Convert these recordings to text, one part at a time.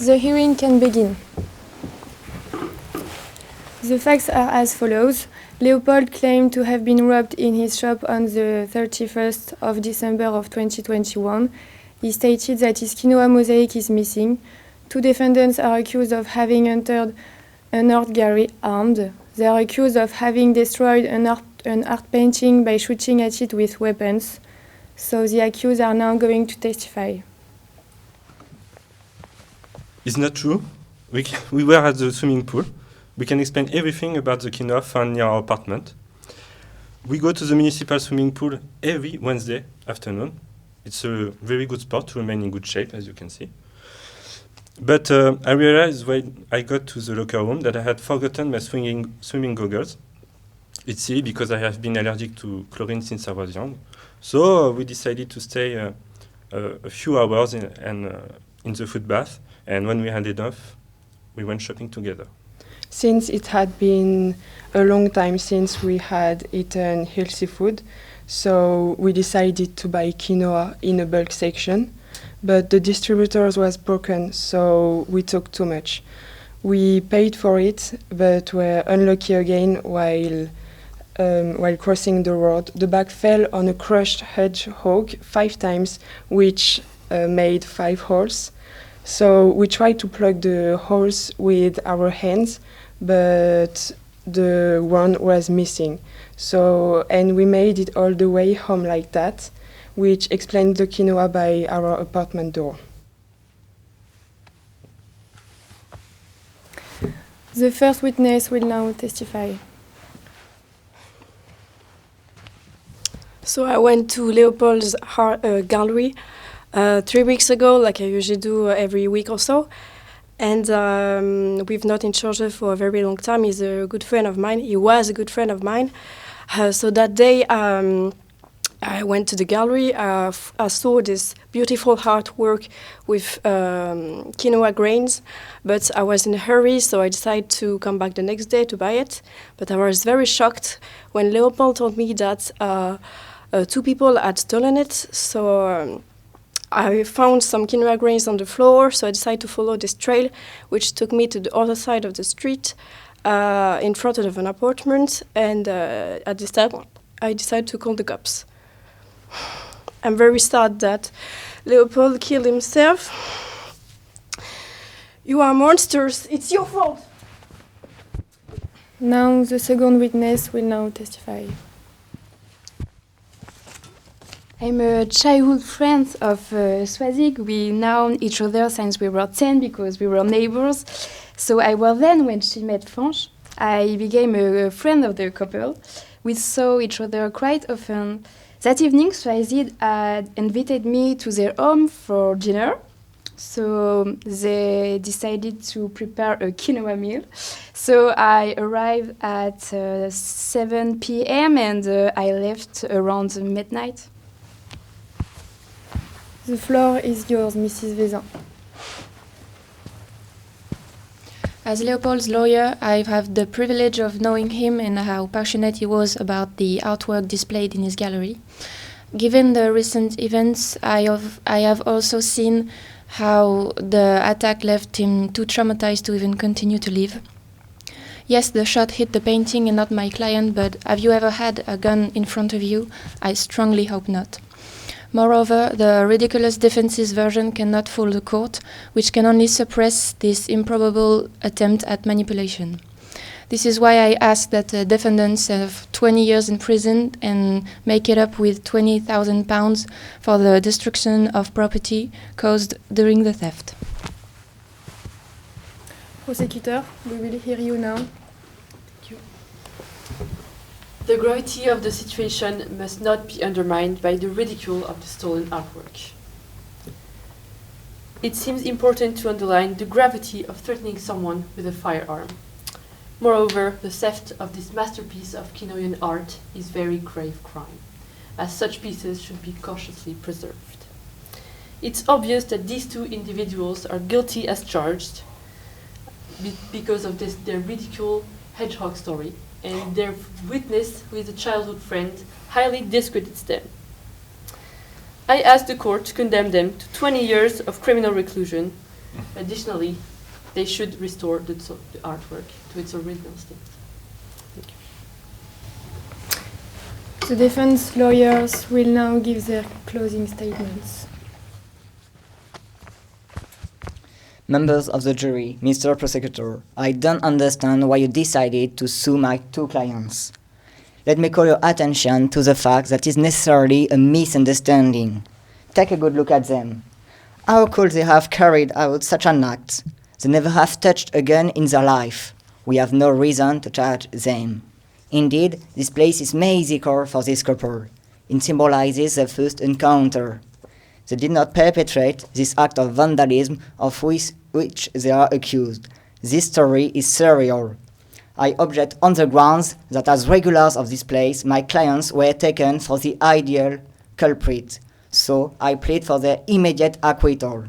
The hearing can begin. The facts are as follows. Leopold claimed to have been robbed in his shop on the 31st of December of 2021. He stated that his quinoa mosaic is missing. Two defendants are accused of having entered an art gallery armed. They are accused of having destroyed an art painting by shooting at it with weapons. So the accused are now going to testify. It's not true. We were at the swimming pool. We can explain everything about the quinoa found near our apartment. We go to the municipal swimming pool every Wednesday afternoon. It's a very good sport to remain in good shape, as you can see. But I realized when I got to the locker room that I had forgotten my swimming goggles. It's silly because I have been allergic to chlorine since I was young. So we decided to stay a few hours in the foot bath. And when we had enough, we went shopping together. Since it had been a long time since we had eaten healthy food, so we decided to buy quinoa in a bulk section, but the distributor was broken, so we took too much. We paid for it, but were unlucky again while crossing the road. The bag fell on a crushed hedgehog 5 times, which made 5 holes. So we tried to plug the holes with our hands, but the one was missing. And we made it all the way home like that, which explained the quinoa by our apartment door. The first witness will now testify. So I went to Leopold's gallery 3 weeks ago, like I usually do every week or so. And we've known each other for a very long time. He's a good friend of mine. He was a good friend of mine. So that day, I went to the gallery. I saw this beautiful artwork with quinoa grains, but I was in a hurry, so I decided to come back the next day to buy it. But I was very shocked when Leopold told me that 2 people had stolen it. So I found some quinoa grains on the floor, so I decided to follow this trail, which took me to the other side of the street, in front of an apartment, and at this time, I decided to call the cops. I'm very sad that Leopold killed himself. You are monsters, it's your fault! Now the second witness will now testify. I'm a childhood friend of Swazig. We know each other since we were 10 because we were neighbors. So I was then when she met Franche. I became a friend of the couple. We saw each other quite often. That evening, Swazig had invited me to their home for dinner. So they decided to prepare a quinoa meal. So I arrived at 7 p.m. and I left around midnight. The floor is yours, Mrs. Vezin. As Leopold's lawyer, I have the privilege of knowing him and how passionate he was about the artwork displayed in his gallery. Given the recent events, I have also seen how the attack left him too traumatized to even continue to live. Yes, the shot hit the painting and not my client, but have you ever had a gun in front of you? I strongly hope not. Moreover, the ridiculous defense's version cannot fool the court, which can only suppress this improbable attempt at manipulation. This is why I ask that the defendants have 20 years in prison and make it up with £20,000 for the destruction of property caused during the theft. Prosecutor, we will hear you now. The gravity of the situation must not be undermined by the ridicule of the stolen artwork. It seems important to underline the gravity of threatening someone with a firearm. Moreover, the theft of this masterpiece of Quinoan art is very grave crime, as such pieces should be cautiously preserved. It's obvious that these 2 individuals are guilty as charged because of their ridicule hedgehog story, and their witness, who is a childhood friend, highly discredits them. I ask the court to condemn them to 20 years of criminal reclusion, Additionally, they should restore the artwork to its original state. Thank you. The defense lawyers will now give their closing statements. Members of the jury, Mr. Prosecutor, I don't understand why you decided to sue my two clients. Let me call your attention to the fact that is necessarily a misunderstanding. Take a good look at them. How could they have carried out such an act? They never have touched a gun in their life. We have no reason to charge them. Indeed, this place is magical for this couple. It symbolizes their first encounter. They did not perpetrate this act of vandalism of which they are accused. This story is serial. I object on the grounds that as regulars of this place, my clients were taken for the ideal culprit. So I plead for their immediate acquittal.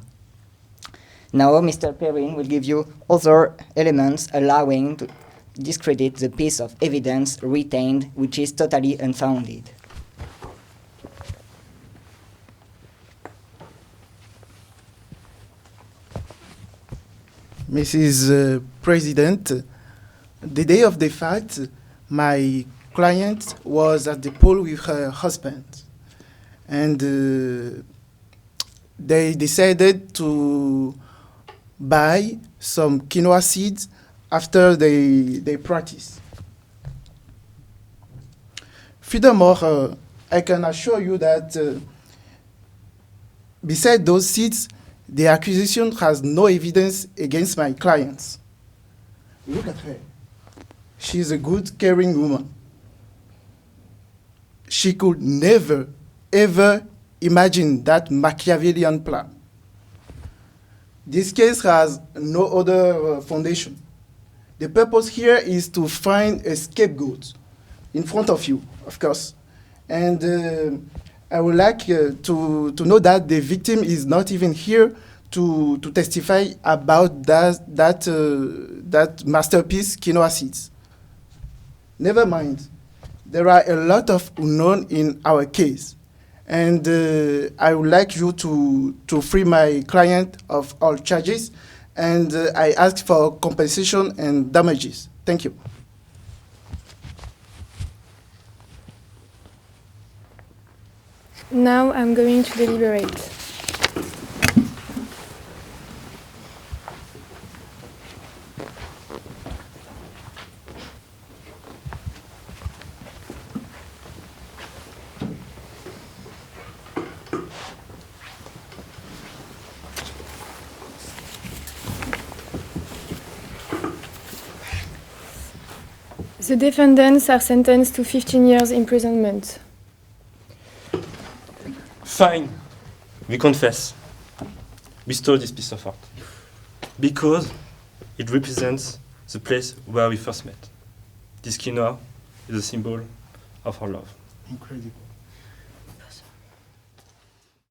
Now Mr. Perrin will give you other elements allowing to discredit the piece of evidence retained, which is totally unfounded. Mrs. President, the day of the fact, my client was at the pool with her husband, and they decided to buy some quinoa seeds after they practice. Furthermore, I can assure you that beside those seeds, the accusation has no evidence against my clients. Look at her. She's a good, caring woman. She could never, ever imagine that Machiavellian plan. This case has no other foundation. The purpose here is to find a scapegoat in front of you, of course. And I would like to know that the victim is not even here to testify about that masterpiece, quinoa seeds. Never mind. There are a lot of unknown in our case. And I would like you to free my client of all charges. And I ask for compensation and damages. Thank you. Now I'm going to deliberate. The defendants are sentenced to 15 years imprisonment. Fine. We confess. We stole this piece of art. Because it represents the place where we first met. This quinoa is a symbol of our love. Incredible.